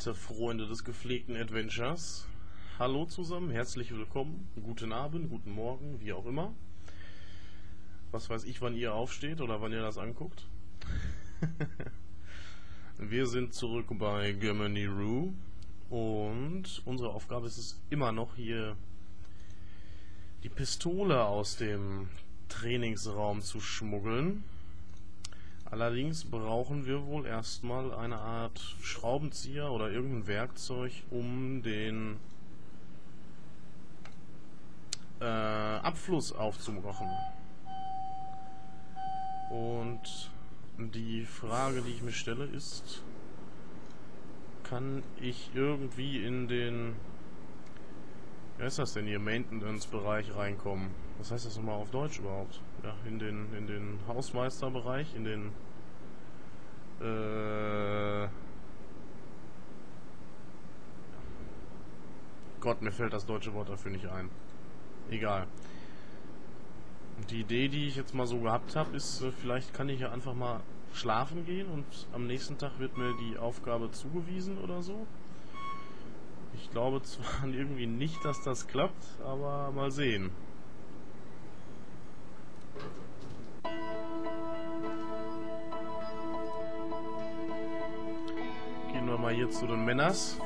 verehrte Freunde des gepflegten Adventures. Hallo zusammen, herzlich willkommen, guten Abend, guten Morgen, wie auch immer. Was weiß ich, wann ihr aufsteht oder wann ihr das anguckt. Wir sind zurück bei Gemini Rue und unsere Aufgabe ist es immer noch, hier die Pistole aus dem Trainingsraum zu schmuggeln. Allerdings brauchen wir wohl erstmal eine Art Schraubenzieher oder irgendein Werkzeug, um den Abfluss aufzumachen. Und die Frage, die ich mir stelle, ist, kann ich irgendwie in den, wie heißt das denn hier, Maintenance-Bereich reinkommen? Was heißt das nochmal auf Deutsch überhaupt? Ja, in den Hausmeisterbereich, in den Gott, mir fällt das deutsche Wort dafür nicht ein. Egal. Die Idee, die ich jetzt mal so gehabt habe, ist, vielleicht kann ich ja einfach mal schlafen gehen und am nächsten Tag wird mir die Aufgabe zugewiesen oder so. Ich glaube zwar irgendwie nicht, dass das klappt, aber mal sehen. Gehen wir mal hier zu den Männers.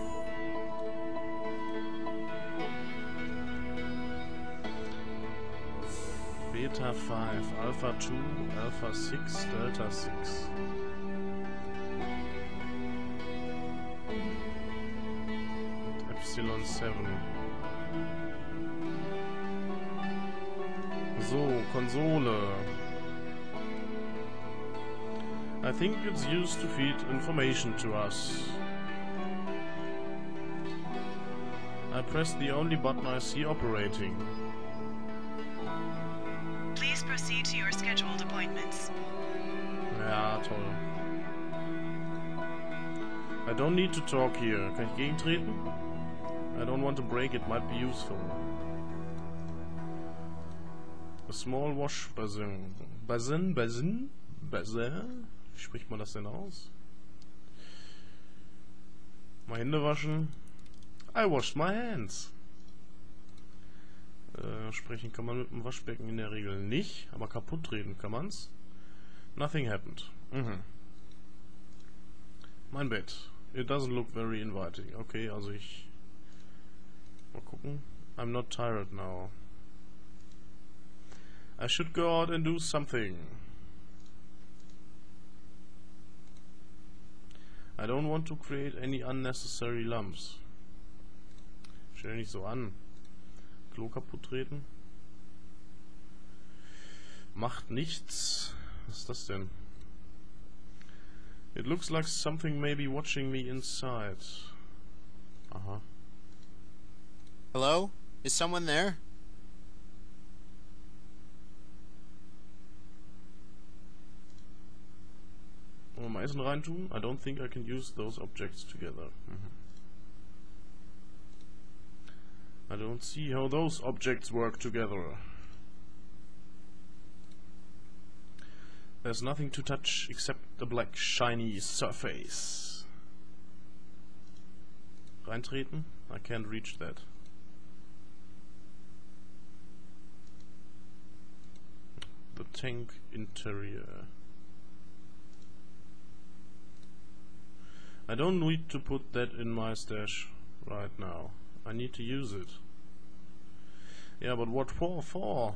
Beta 5, Alpha 2, Alpha 6, Delta 6. Und Epsilon 7. So, Konsole. I think it's used to feed information to us. I pressed the only button I see operating. Please proceed to your scheduled appointments. Ja, toll. I don't need to talk here. Kann ich gegentreten? I don't want to break it, might be useful. A small wash basin. Basin? Wie spricht man das denn aus? Mal Hände waschen. I washed my hands. Sprechen kann man mit dem Waschbecken in der Regel nicht, aber kaputt treten kann man's. Nothing happened. Mein Bett. It doesn't look very inviting. Okay, also ich... Mal gucken. I'm not tired now. I should go out and do something. I don't want to create any unnecessary lumps. Stell nicht so an. Klo kaputt treten. Macht nichts. Was ist das denn? It looks like something may be watching me inside. Aha. Hello? Is someone there? Wollen wir mal Essen reintun? I don't think I can use those objects together. I don't see how those objects work together. There's nothing to touch except the black shiny surface. Reintreten? I can't reach that. The tank interior. I don't need to put that in my stash right now. I need to use it. Yeah, but what for?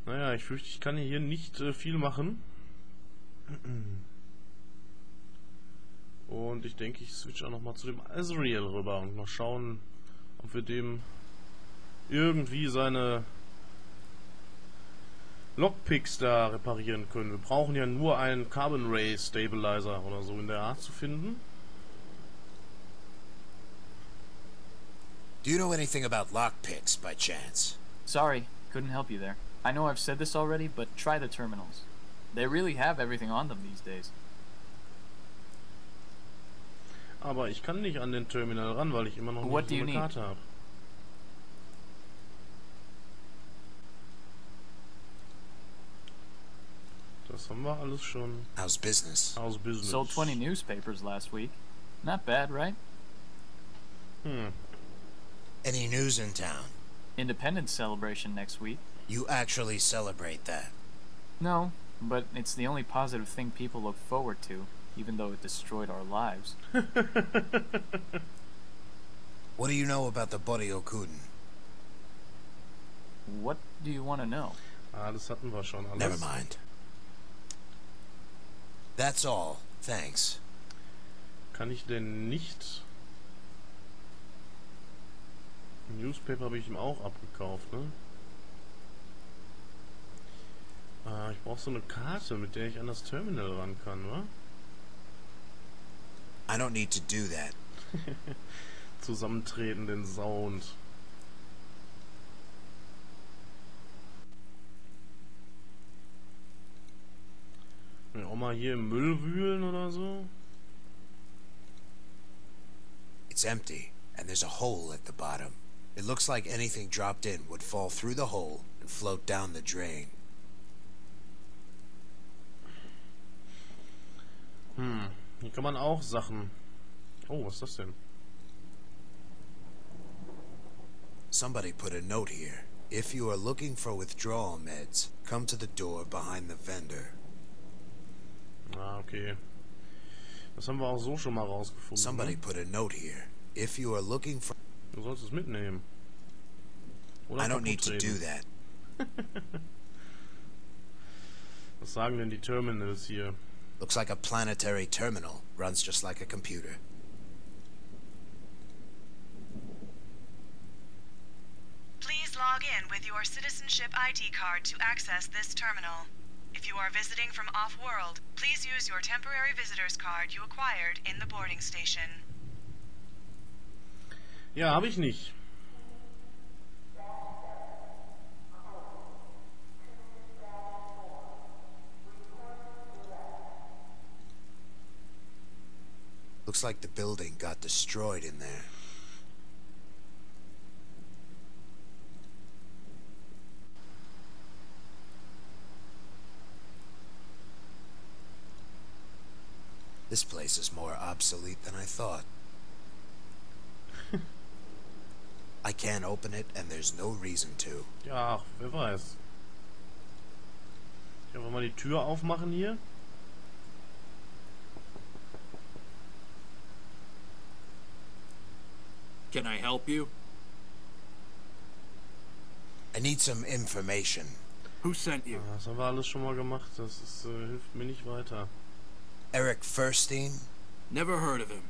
Naja, ich fürchte, ich kann hier nicht viel machen. Und ich denke, ich switch auch nochmal zu dem Azrael rüber und mal schauen, ob wir dem irgendwie seine Lockpicks da reparieren können. Wir brauchen ja nur einen Carbon Ray Stabilizer oder so in der Art zu finden. Do you know anything about lockpicks by chance? Sorry, couldn't help you there. I know I've said this already, but try the terminals. They really have everything on them these days. Aber ich kann nicht an den Terminal ran, weil ich immer noch nicht so eine Karte habe. Das haben wir alles schon. How's business? Aus Business. Sold 20 newspapers last week. Not bad, right? Any news in town? Independence celebration next week. You actually celebrate that? No, but it's the only positive thing people look forward to, even though it destroyed our lives. What do you know about the Boryo-Kuden? What do you want to know? Ah, das hatten wir schon alles. Never mind. That's all. Thanks. Kann ich denn nicht... Newspaper habe ich ihm auch abgekauft, ne? Ich brauche so eine Karte, mit der ich an das Terminal ran kann, wa? I don't need to do that. Zusammentreten, den Sound. Ja, auch mal hier im Müll wühlen oder so. It's empty, and there's a hole at the bottom. It looks like anything dropped in would fall through the hole and float down the drain. Hier kann man auch Sachen... Oh, was ist das denn? Somebody put a note here. If you are looking for withdrawal meds, come to the door behind the vendor. Ah, okay. Das haben wir auch so schon mal rausgefunden. Somebody Ne? put a note here. If you are looking for... Du sollst es mitnehmen. Oder I don't need to kaputt do reden. that. Was sagen denn die Terminals hier? Looks like a planetary terminal. Runs just like a computer. Please log in with your citizenship ID card to access this terminal. If you are visiting from off-world, please use your temporary visitor's card you acquired in the boarding station. Ja, habe ich nicht. Looks like the building got destroyed in there. This place is more obsolete than I thought. I can't open it, and there's no reason to. Ja, wer weiß. Ich einfach mal die Tür aufmachen hier. Can I help you? I need some information. Who sent you? Das haben wir alles schon mal gemacht. Das ist, hilft mir nicht weiter. Eric Furstein? Never heard of him.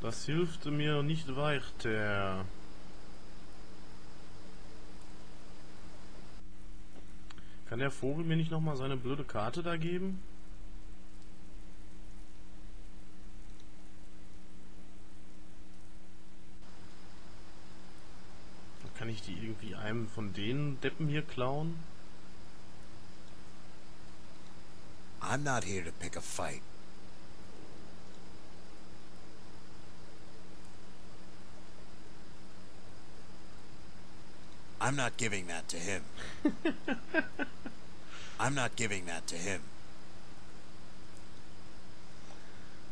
Das hilft mir nicht weiter. Kann der Vogel mir nicht nochmal seine blöde Karte da geben? Kann ich die irgendwie einem von den Deppen hier klauen? I'm not here to pick a fight. I'm not giving that to him. I'm not giving that to him.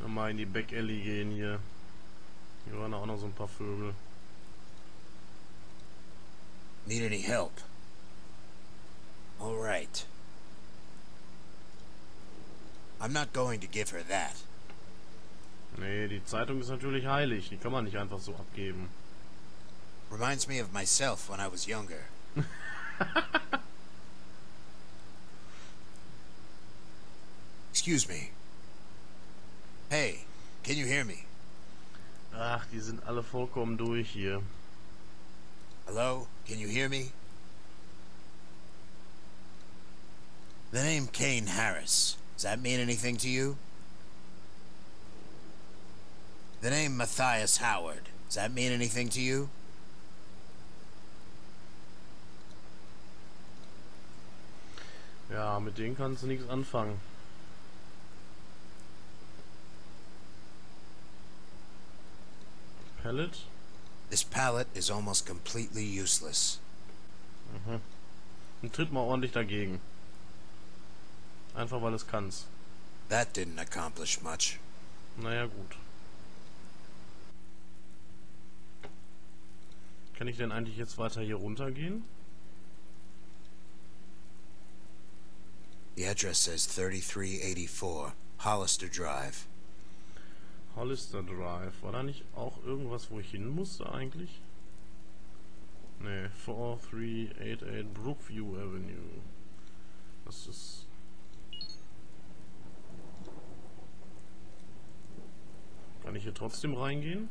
Mal in die Back-Alley gehen hier. Hier waren auch noch so ein paar Vögel. Need any help? All right. I'm not going to give her that. Nee, die Zeitung ist natürlich heilig. Die kann man nicht einfach so abgeben. Reminds me of myself when I was younger. Excuse me. Hey, can you hear me? Ach, die sind alle vollkommen durch hier. Hello? Can you hear me? The name Kane Harris. Does that mean anything to you? The name Matthias Howard. Does that mean anything to you? Ja, mit denen kannst du nichts anfangen. Pallet? This pallet is almost completely useless. Und tritt mal ordentlich dagegen. Einfach weil es kann's. That didn't accomplish much. Naja, gut. Kann ich denn eigentlich jetzt weiter hier runtergehen? The address says 3384 Hollister Drive. Hollister Drive. War da nicht auch irgendwas, wo ich hin musste eigentlich? Ne, 4388 Brookview Avenue. Das ist... Kann ich hier trotzdem reingehen?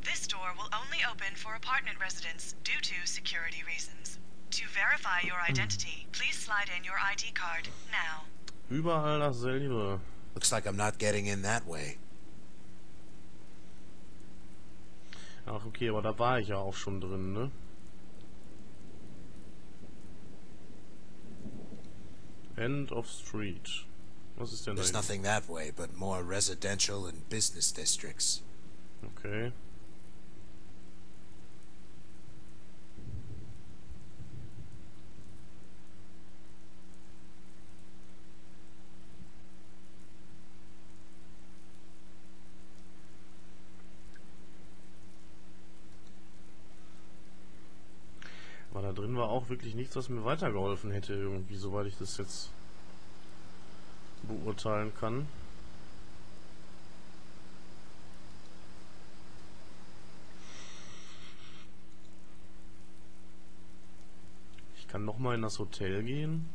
This door will only open for apartment residents due to security reasons. To verify your identity, please slide in your ID card now. Überall dasselbe. Looks like I'm not getting in that way. Ach, okay, aber da war ich ja auch schon drin, ne? End of Street. Was ist denn da? There's nothing that way but more residential and business districts. Okay. Aber da drin war auch wirklich nichts, was mir weitergeholfen hätte irgendwie, soweit ich das jetzt beurteilen kann. Ich kann nochmal in das Hotel gehen.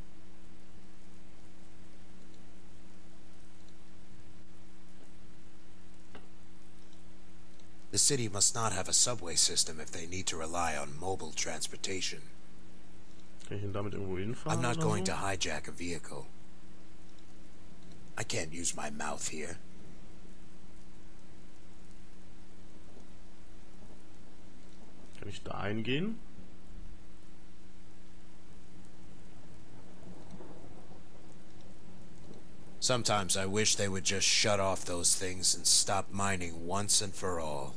The city must not have a subway system if they need to rely on mobile transportation. Kann ich denn damit irgendwo hinfahren? I'm not oder going so? to hijack a vehicle. I can't use my mouth here. Kann ich da eingehen? Sometimes I wish they would just shut off those things and stop mining once and for all.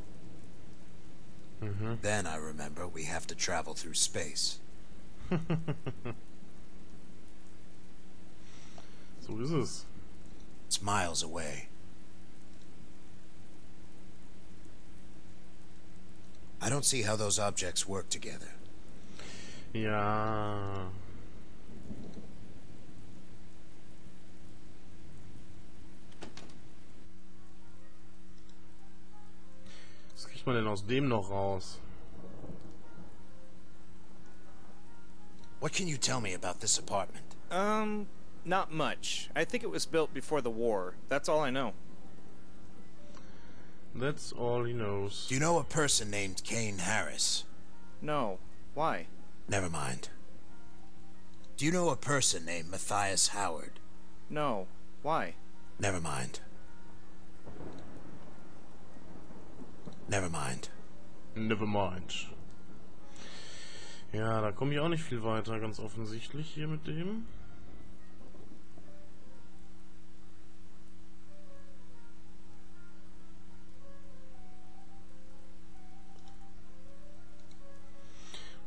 Then I remember we have to travel through space. So ist es. It's miles away. I don't see how those objects work together. Ja. Was kriegt man denn aus dem noch raus? What can you tell me about this apartment? Not much. I think it was built before the war. That's all I know. That's all he knows. Do you know a person named Kane Harris? No. Why? Never mind. Do you know a person named Matthias Howard? No. Why? Never mind. Never mind. Never mind. Ja, da komme ich auch nicht viel weiter, ganz offensichtlich hier mit dem.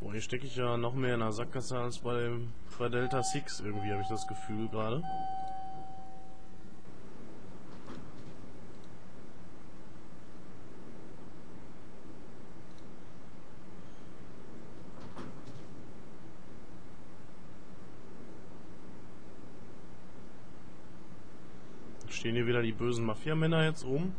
Boah, hier stecke ich ja noch mehr in der Sackgasse als bei Delta Six, irgendwie habe ich das Gefühl gerade. Stehen hier wieder die bösen Mafia-Männer jetzt rum?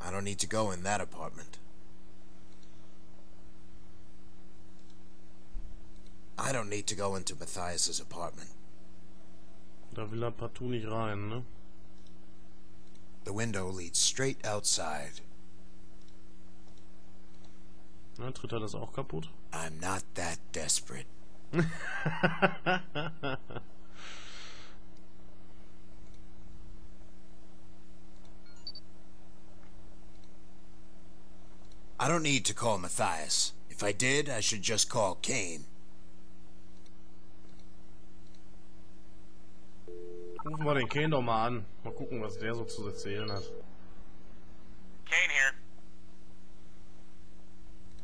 I don't need to go in that apartment. I don't need to go into Matthias's apartment. Da will er partout nicht rein, ne? The window leads straight outside. Na, tritt er das auch kaputt? I'm not that desperate. I don't need to call Matthias. If I did, I should just call Kane. Rufen wir den Kane doch mal an. Mal gucken, was der so zu erzählen hat. Kane here.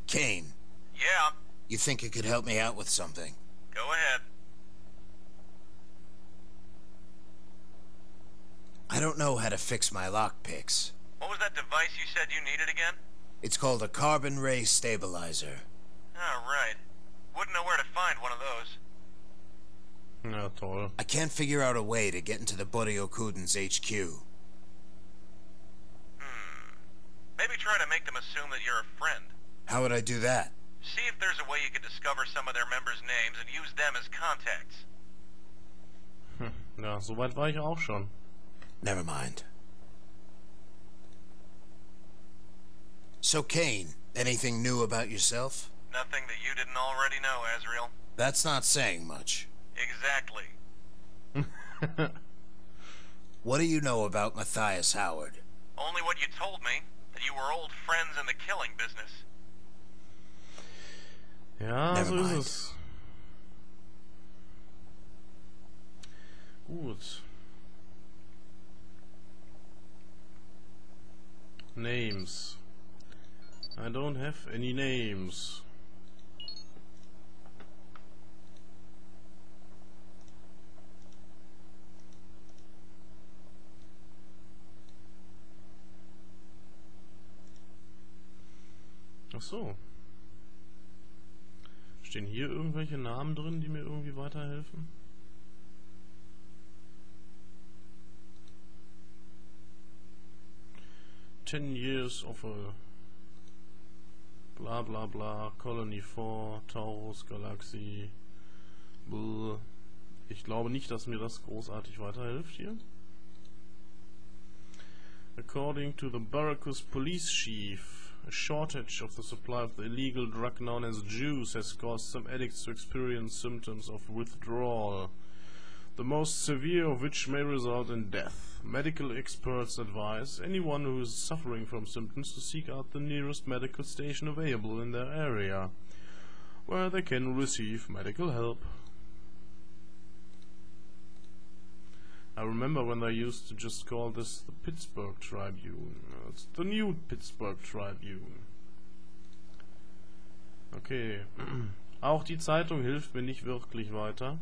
Kane, Yeah, you think you could help me out with something? go ahead. I don't know how to fix my lockpicks. What was that device you said you needed again? It's called a carbon ray stabilizer. Oh, right. Wouldn't know where to find one of those. Ja, toll. I can't figure out a way to get into the Boryokuden's HQ. Maybe try to make them assume that you're a friend. How would I do that? See if there's a way you could discover some of their members' names and use them as contacts. Ja, so weit war ich auch schon. Never mind. So, Kane, anything new about yourself? Nothing that you didn't already know, Azrael. That's not saying much. Exactly. What do you know about Matthias Howard? Only what you told me, that you were old friends in the killing business. Ja, Never so ist mind. es. Gut. Names. I don't have any names. Ach so. Stehen hier irgendwelche Namen drin, die mir irgendwie weiterhelfen? Ten years of a bla bla bla, Colony 4, Taurus, Galaxy. Blah. Ich glaube nicht, dass mir das großartig weiterhilft hier. According to the Barracus police chief, a shortage of the supply of the illegal drug known as juice has caused some addicts to experience symptoms of withdrawal, the most severe of which may result in death. Medical experts advise anyone who is suffering from symptoms to seek out the nearest medical station available in their area, where they can receive medical help. I remember when they used to just call this the Pittsburgh Tribune. It's the new Pittsburgh Tribune. Okay. Auch die Zeitung hilft mir nicht wirklich weiter.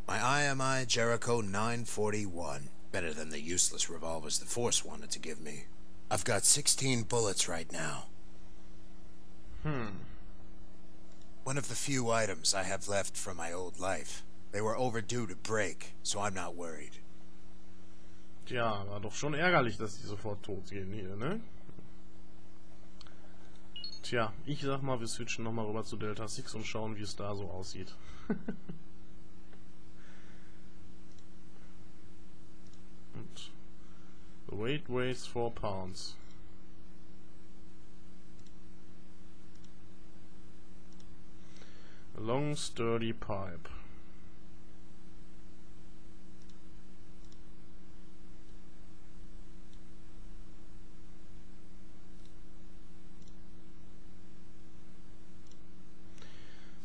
My IMI Jericho 941. Better than the useless revolvers the Force wanted to give me. I've got 16 bullets right now. One of the few items I have left from my old life. They were overdue to break, so I'm not worried. Tja, war doch schon ärgerlich, dass die sofort tot gehen hier, ne? Tja, ich sag mal, wir switchen nochmal rüber zu Delta 6 und schauen, wie es da so aussieht. Und the weight weighs 4 pounds. A long sturdy pipe.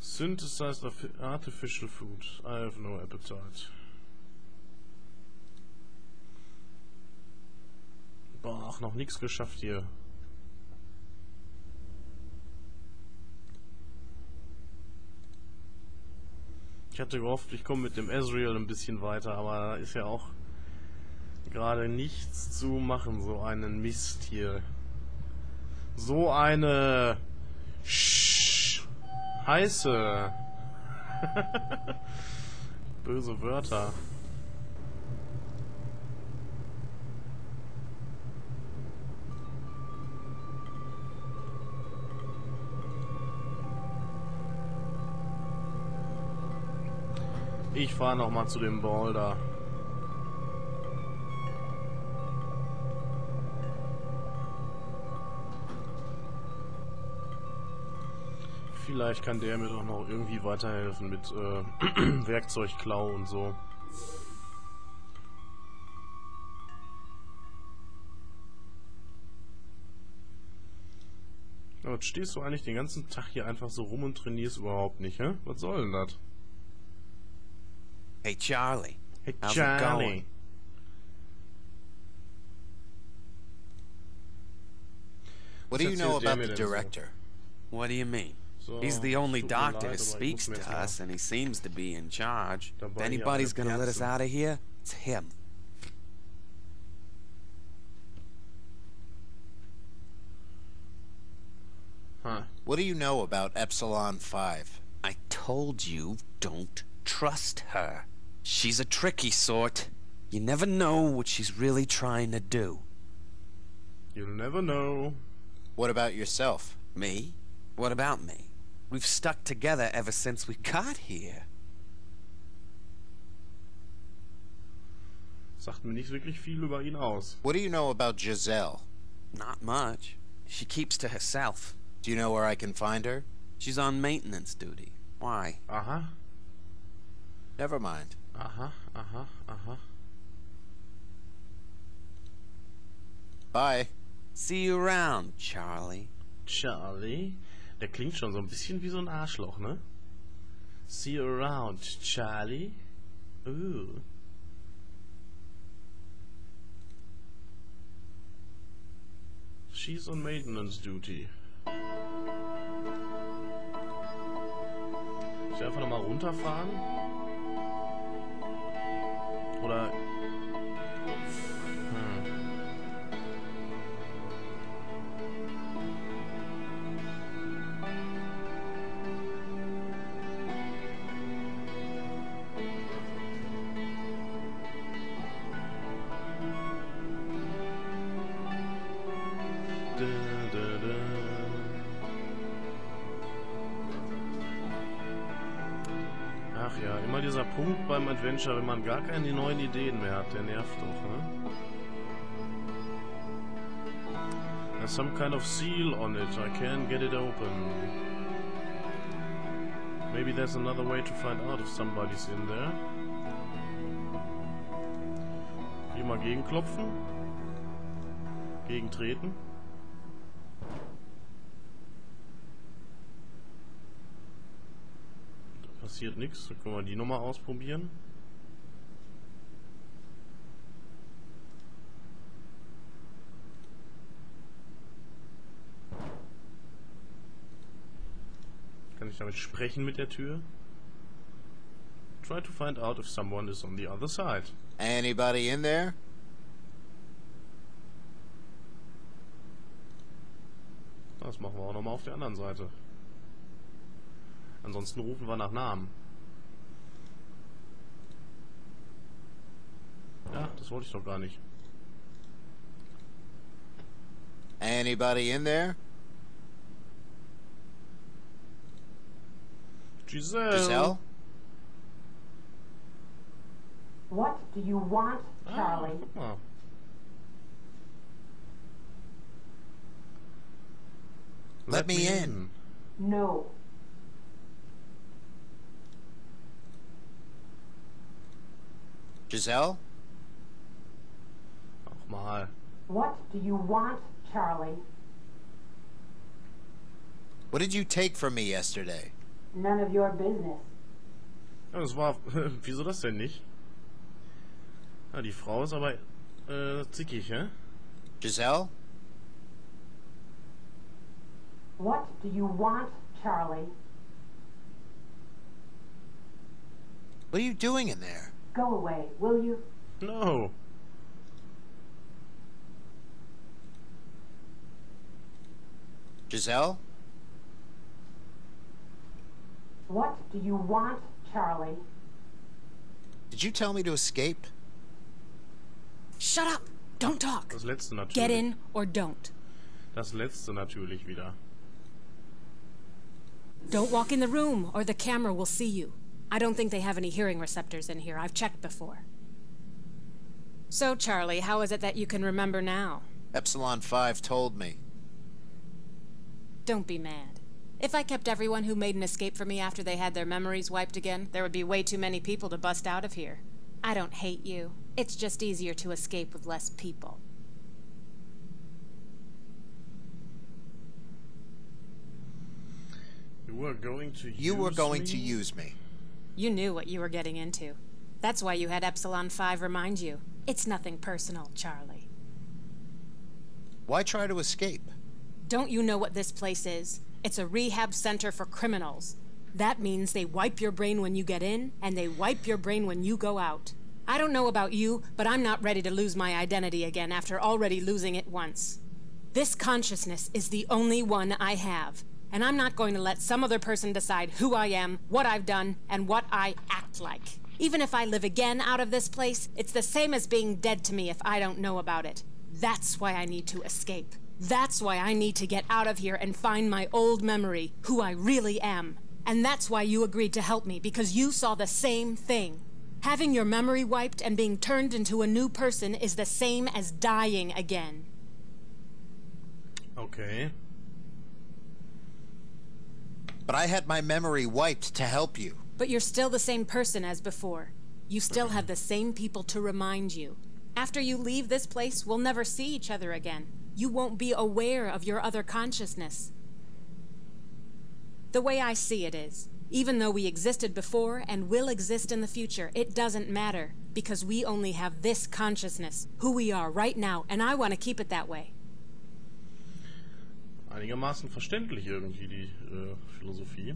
Synthesized artificial food. I have no appetite. Boah, noch nichts geschafft hier. Ich hatte gehofft, ich komme mit dem Azrael ein bisschen weiter, aber da ist ja auch gerade nichts zu machen, so einen Mist hier. So eine heiße böse Wörter. Ich fahre noch mal zu dem Boulder. Vielleicht kann der mir doch noch irgendwie weiterhelfen mit Werkzeugklau und so. Aber jetzt stehst du eigentlich den ganzen Tag hier einfach so rum und trainierst überhaupt nicht, hä? Was soll denn das? Hey, Charlie. Hey, How's it Charlie. going? What do you know about the director? What do you mean? So, He's the only tut mir doctor leid, who aber ich speaks muss mir to jetzt mal us, and he seems to be in charge. If dabei hier anybody's eine gonna let us Kerze. out of here, it's him. Huh. What do you know about Epsilon 5? I told you, don't trust her. She's a tricky sort. You never know what she's really trying to do. You'll never know. What about yourself? Me? What about me? We've stuck together ever since we got here. Sagt mir nicht wirklich viel über ihn aus. What do you know about Giselle? Not much. She keeps to herself. Do you know where I can find her? She's on maintenance duty. Why? Aha. Never mind. Aha, aha, aha. Bye. See you around, Charlie. Charlie? Der klingt schon so ein bisschen wie so ein Arschloch, ne? See you around, Charlie. Ooh. She's on maintenance duty. Ich einfach nochmal runterfahren? Oder... Ach ja, immer dieser Punkt beim Adventure, wenn man gar keine neuen Ideen mehr hat, der nervt doch, ne? There's some kind of seal on it, I can't get it open. Maybe there's another way to find out if somebody's in there. Hier mal gegenklopfen. Gegentreten. Passiert nichts. Dann können wir die Nummer ausprobieren. Kann ich damit sprechen mit der Tür? Try to find out if someone is on the other side. Anybody in there? Das machen wir auch nochmal auf der anderen Seite. Ansonsten rufen wir nach Namen. Ja, das wollte ich doch gar nicht. Anybody in there? Giselle. Giselle? What do you want, Charlie? Guck mal. Let me in. No. Giselle? Ach mal. What do you want, Charlie? What did you take from me yesterday? None of your business. Ja, das war... Wieso das denn nicht? Ja, die Frau ist aber zickig, hä? Giselle? What do you want, Charlie? What are you doing in there? Go away, will you? No. Giselle? What do you want, Charlie? Did you tell me to escape? Shut up! Don't talk! Das letzte natürlich. Get in or don't. Das letzte natürlich wieder. Don't walk in the room or the camera will see you. I don't think they have any hearing receptors in here. I've checked before. So, Charlie, how is it that you can remember now? Epsilon 5 told me. Don't be mad. If I kept everyone who made an escape from me after they had their memories wiped again, there would be way too many people to bust out of here. I don't hate you. It's just easier to escape with less people. were going to use me. You knew what you were getting into. That's why you had Epsilon 5 remind you. It's nothing personal, Charlie. Why try to escape? Don't you know what this place is? It's a rehab center for criminals. That means they wipe your brain when you get in, and they wipe your brain when you go out. I don't know about you, but I'm not ready to lose my identity again after already losing it once. This consciousness is the only one I have, and I'm not going to let some other person decide who I am, what I've done, and what I act like. Even if I live again out of this place, it's the same as being dead to me if I don't know about it. That's why I need to escape. That's why I need to get out of here and find my old memory, who I really am. And that's why you agreed to help me, because you saw the same thing. Having your memory wiped and being turned into a new person is the same as dying again. Okay. But I had my memory wiped to help you. But you're still the same person as before. You still have the same people to remind you. After you leave this place, we'll never see each other again. You won't be aware of your other consciousness. The way I see it is, even though we existed before and will exist in the future, it doesn't matter, because we only have this consciousness, who we are right now, and I want to keep it that way. Einigermaßen verständlich irgendwie, die Philosophie.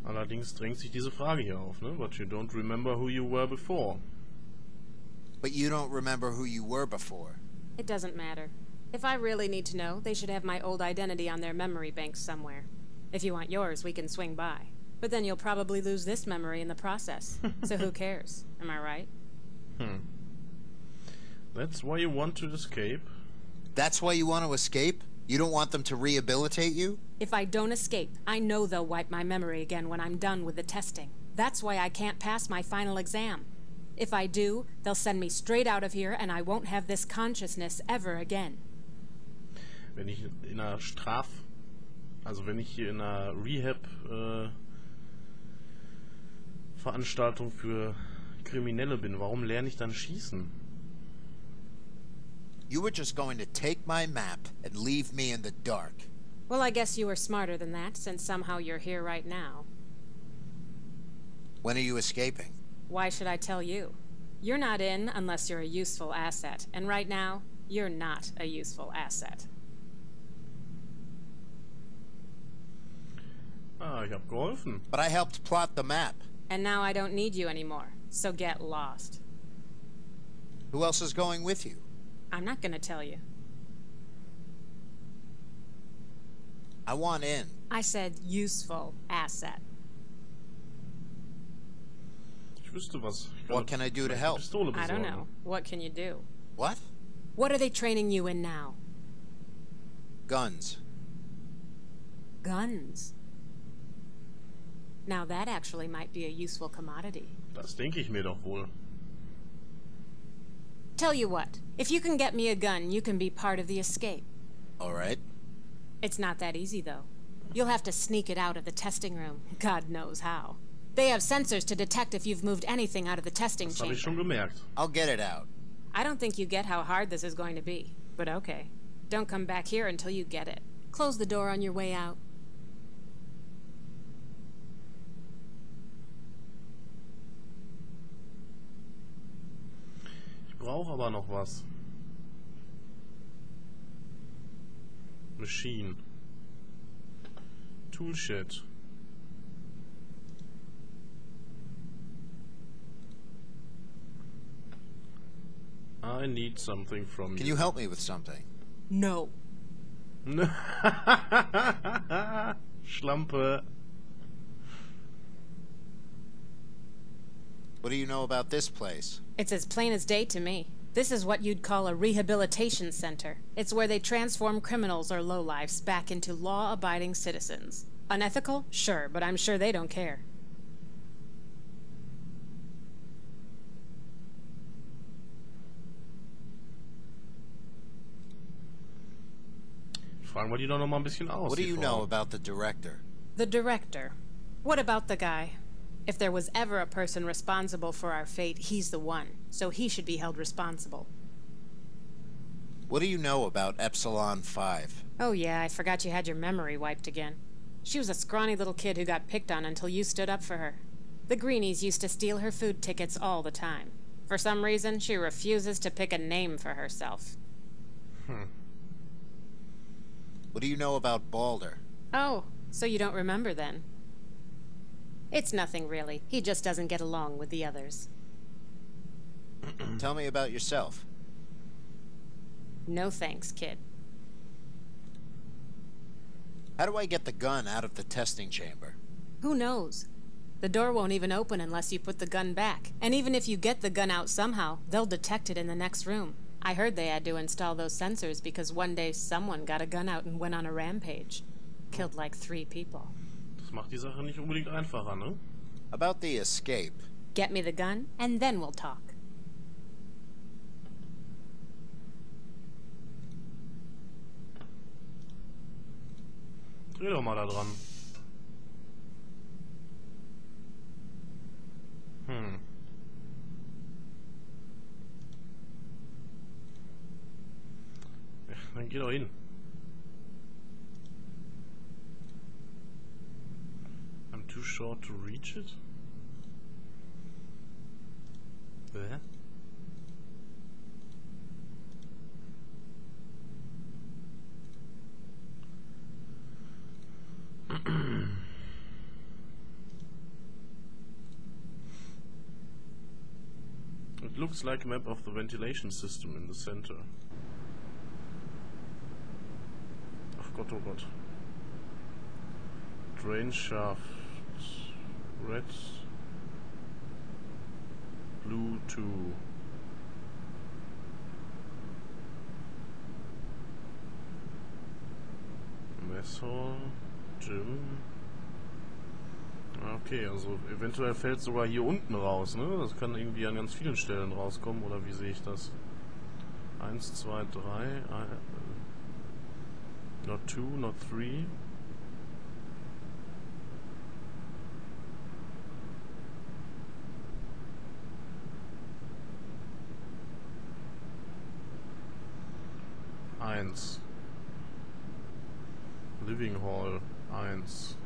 Allerdings drängt sich diese Frage hier auf, ne? But you don't remember who you were before. But you don't remember who you were before. It doesn't matter. If I really need to know, they should have my old identity on their memory banks somewhere. If you want yours, we can swing by. But then you'll probably lose this memory in the process. So who cares? Am I right? That's why you want to escape? That's why you want to escape? You don't want them to rehabilitate you? If I don't escape, I know they'll wipe my memory again when I'm done with the testing. That's why I can't pass my final exam. If I do, they'll send me straight out of here and I won't have this consciousness ever again. Wenn ich in einer wenn ich hier in einer Rehab-Veranstaltung für Kriminelle bin, warum lerne ich dann schießen? You were just going to take my map and leave me in the dark. Well, I guess you were smarter than that, since somehow you're here right now. When are you escaping? Why should I tell you? You're not in unless you're a useful asset, and right now, you're not a useful asset. Ah, ich hab geholfen. But I helped plot the map. And now I don't need you anymore, so get lost. Who else is going with you? I'm not gonna tell you. I want in. I said useful asset. Ich wüsste was. What can I do to help? Pistole besorgen. I don't know. What can you do? What? What are they training you in now? Guns. Guns. Now that actually might be a useful commodity. Das denke ich mir doch wohl. Tell you what, if you can get me a gun, you can be part of the escape. All right. It's not that easy, though. You'll have to sneak it out of the testing room. God knows how. They have sensors to detect if you've moved anything out of the testing Das chamber. habe ich schon gemerkt. I'll get it out. I don't think you get how hard this is going to be. But okay. Don't come back here until you get it. Close the door on your way out. Ich brauche aber noch was. Machine. Toolshed. I need something from you. Can you help me with something? No. Schlampe. What do you know about this place? It's as plain as day to me. This is what you'd call a rehabilitation center. It's where they transform criminals or lowlifes back into law-abiding citizens. Unethical? Sure, but I'm sure they don't care. Fragen wir die doch noch mal ein bisschen aus. What do you know about the director? The director? What about the guy? If there was ever a person responsible for our fate, he's the one. So he should be held responsible. What do you know about Epsilon 5? Oh yeah, I forgot you had your memory wiped again. She was a scrawny little kid who got picked on until you stood up for her. The greenies used to steal her food tickets all the time. For some reason, she refuses to pick a name for herself. What do you know about Balder? Oh, so you don't remember then? It's nothing really. He just doesn't get along with the others. Tell me about yourself. No thanks, kid. How do I get the gun out of the testing chamber? Who knows? The door won't even open unless you put the gun back. And even if you get the gun out somehow, they'll detect it in the next room. I heard they had to install those sensors because one day someone got a gun out and went on a rampage. Killed like 3 people. Das macht die Sache nicht unbedingt einfacher, ne? About the escape. Get me the gun, and then we'll talk. Dreh doch mal da dran. Ja, dann geh doch hin. I'm too short to reach it? Hä? It looks like a map of the ventilation system in the center. Ach Gott, oh Gott. Drain shaft. Red. Blue 2. Mess hall. Gym. Okay, also eventuell fällt es sogar hier unten raus, ne? Das kann irgendwie an ganz vielen Stellen rauskommen, oder wie sehe ich das? 1, 2, 3, not 2, not 3. Eins. Living Hall 1.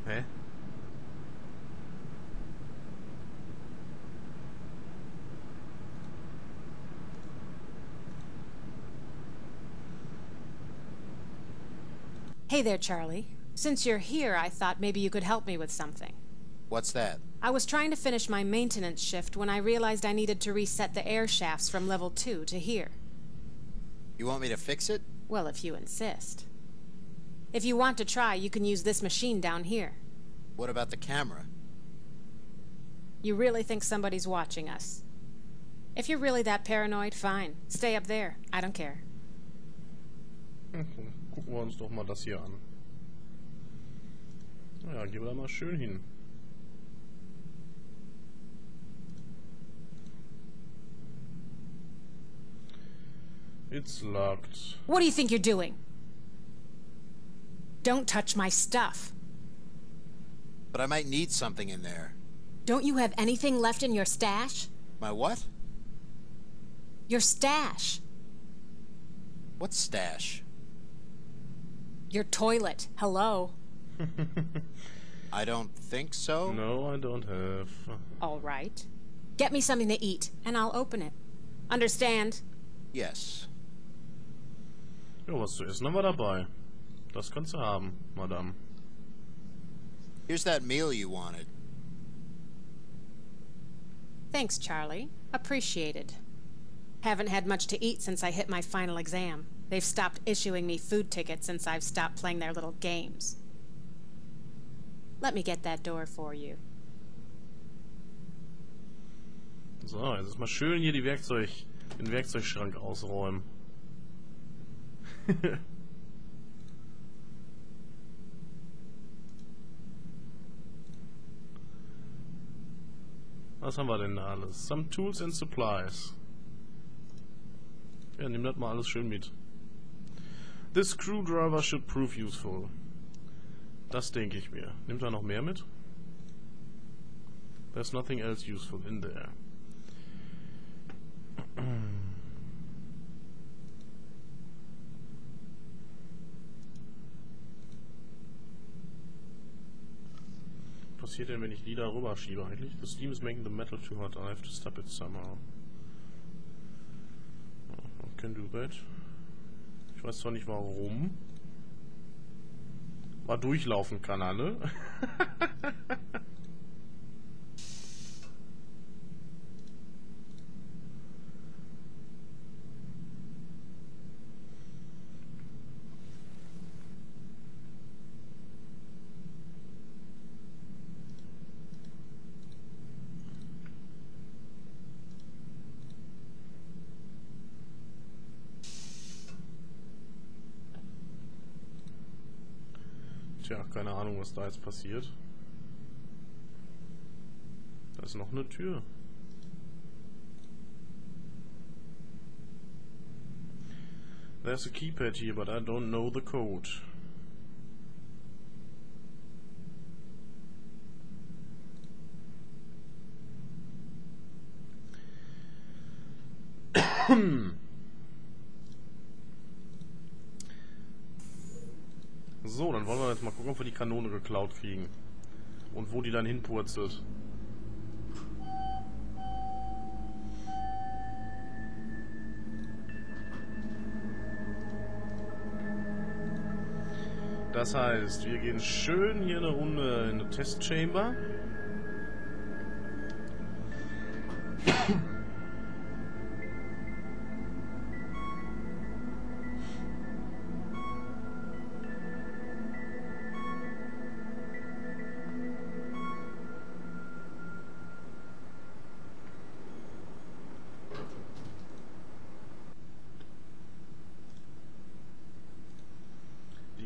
Hä? Hey there, Charlie. Since you're here, I thought maybe you could help me with something. What's that? I was trying to finish my maintenance shift when I realized I needed to reset the air shafts from level 2 to here. You want me to fix it? Well, if you insist. If you want to try, you can use this machine down here. What about the camera? You really think somebody's watching us? If you're really that paranoid, fine. Stay up there. I don't care. Gucken wir uns doch mal das hier an. Ja, gehen wir da mal schön hin. It's locked. What do you think you're doing? Don't touch my stuff. But I might need something in there. Don't you have anything left in your stash? My what? Your stash. What stash? Your toilet. Hello. I don't think so. No, I don't have. All right. Get me something to eat, and I'll open it. Understand? Yes. Ja, was zu essen haben wir dabei. Das kannst du haben, Madame. Here's that meal you wanted. Thanks, Charlie. Appreciated. Haven't had much to eat since I hit my final exam. They've stopped issuing me food tickets since I've stopped playing their little games. Let me get that door for you. So, jetzt ist mal schön hier den Werkzeugschrank ausräumen. Was haben wir denn da alles? Some tools and supplies. Ja, nimm das mal alles schön mit. This screwdriver should prove useful. Das denke ich mir. Nimmt er noch mehr mit? There's nothing else useful in there. Was passiert denn, wenn ich die da rüberschiebe eigentlich? The steam is making the metal too hot. I have to stop it somehow. I can do that. Ich weiß zwar nicht warum. Mal durchlaufen kann er, ne? Tja, keine Ahnung, was da jetzt passiert. Da ist noch eine Tür. There's a keypad here, but I don't know the code. So, dann wollen wir jetzt mal gucken, ob wir die Kanone geklaut kriegen. Und wo die dann hinpurzelt. Das heißt, wir gehen schön hier eine Runde in eine Testchamber.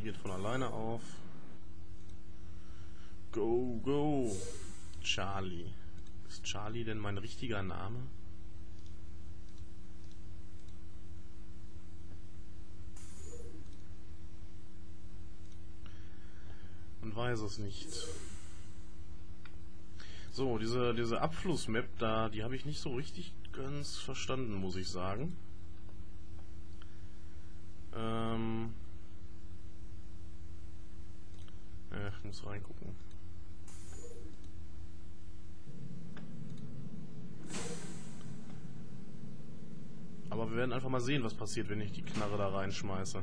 Geht von alleine auf. Go, go. Charlie. Ist Charlie denn mein richtiger Name? Man weiß es nicht. So, diese Abflussmap da, die habe ich nicht so richtig ganz verstanden, muss ich sagen. Ich muss reingucken. Aber wir werden einfach mal sehen, was passiert, wenn ich die Knarre da reinschmeiße.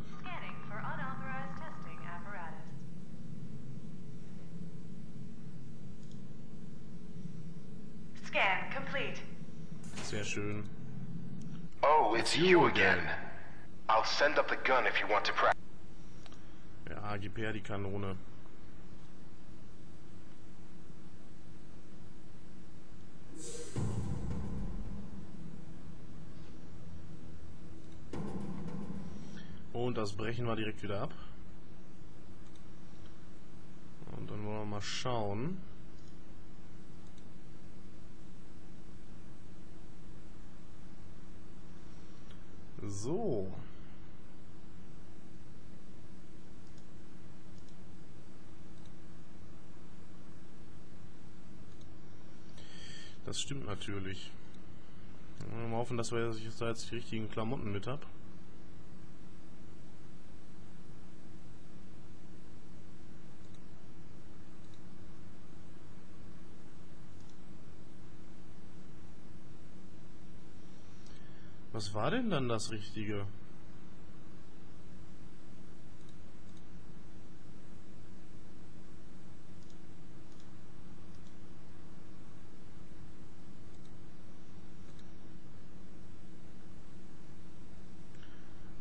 Scan complete. Sehr schön. Oh, it's you again. I'll send up the gun if you want to practice. Ja, gib her die Kanone. Und das brechen wir direkt wieder ab. Und dann wollen wir mal schauen. So. Das stimmt natürlich. Mal hoffen, dass ich da jetzt die richtigen Klamotten mit habe. Was war denn dann das Richtige?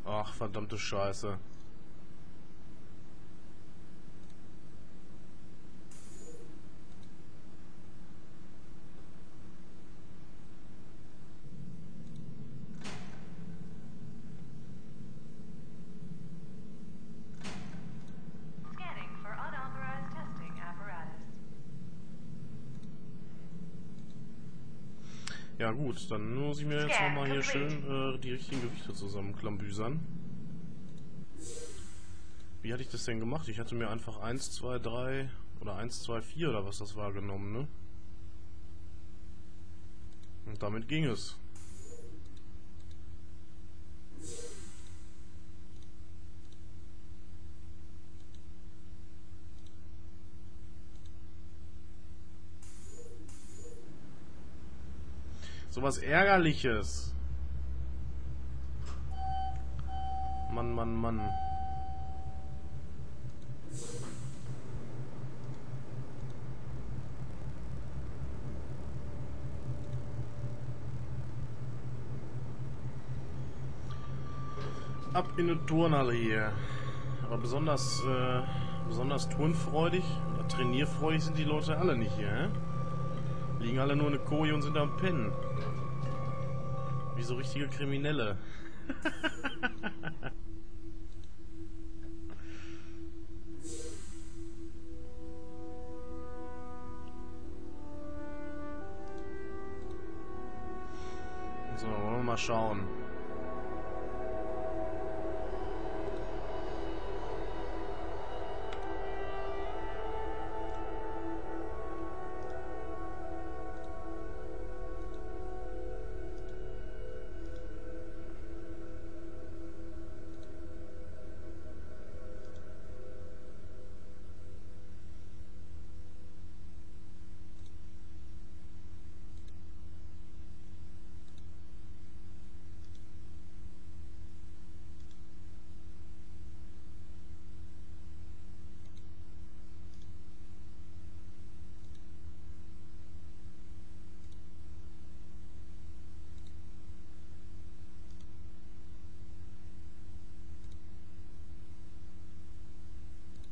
Ach, verdammte Scheiße. Ja gut, dann muss ich mir jetzt nochmal hier schön die richtigen Gewichte zusammenklambüsern. Wie hatte ich das denn gemacht? Ich hatte mir einfach 1, 2, 3 oder 1, 2, 4 oder was das war genommen, ne? Und damit ging es. So was Ärgerliches. Mann, Mann, Mann. Ab in eine Turnhalle hier. Aber besonders turnfreudig oder trainierfreudig sind die Leute alle nicht hier, hä? Liegen alle nur in der Koje und sind am Pennen. Wie so richtige Kriminelle. So, wollen wir mal schauen.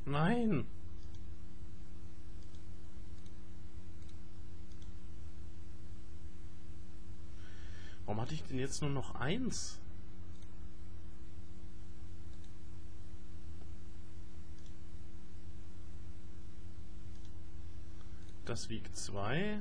Nein! Warum hatte ich denn jetzt nur noch 1? Das wiegt 2.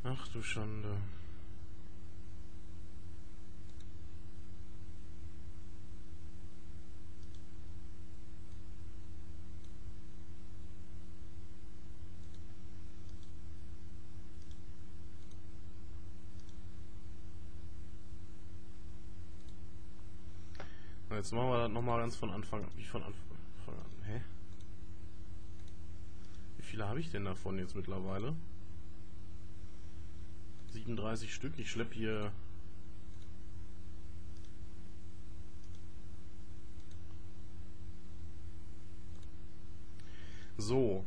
Ach du Schande. Jetzt machen wir das nochmal ganz von Anfang an. Wie von Anfang an? Hä? Wie viele habe ich denn davon jetzt mittlerweile? 37 Stück. Ich schleppe hier so.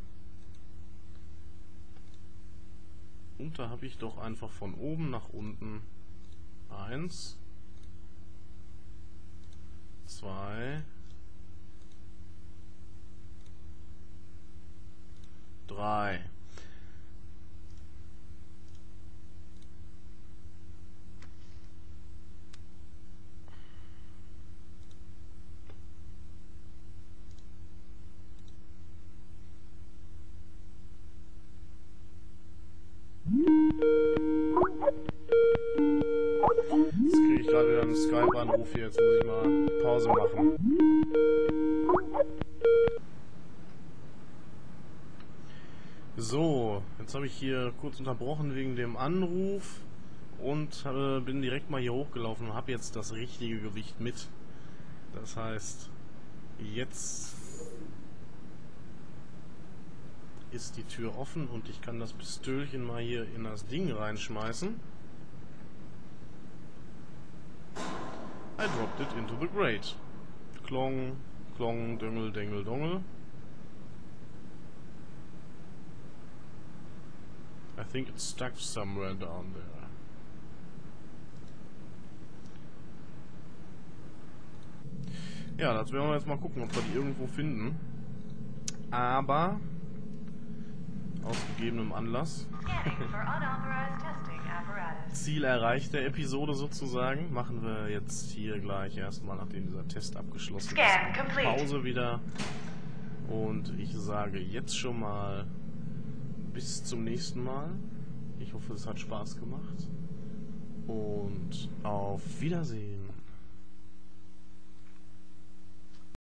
Und da habe ich doch einfach von oben nach unten 1, 2, 3. Jetzt kriege ich gerade wieder einen Skype-Anruf hier. Jetzt muss ich mal Pause machen. So, jetzt habe ich hier kurz unterbrochen wegen dem Anruf und bin direkt mal hier hochgelaufen und habe jetzt das richtige Gewicht mit. Das heißt, jetzt ist die Tür offen und ich kann das Pistölchen mal hier in das Ding reinschmeißen. I dropped it into the grate. Klong, klong, döngel, dengel, dongel. I think it's stuck somewhere down there. Ja, das werden wir jetzt mal gucken, ob wir die irgendwo finden. Aber aus gegebenem Anlass. Ziel erreicht der Episode sozusagen. Machen wir jetzt hier gleich erstmal, nachdem dieser Test abgeschlossen ist, Pause wieder Und ich sage jetzt schon mal bis zum nächsten Mal. Ich hoffe, es hat Spaß gemacht. Und auf Wiedersehen.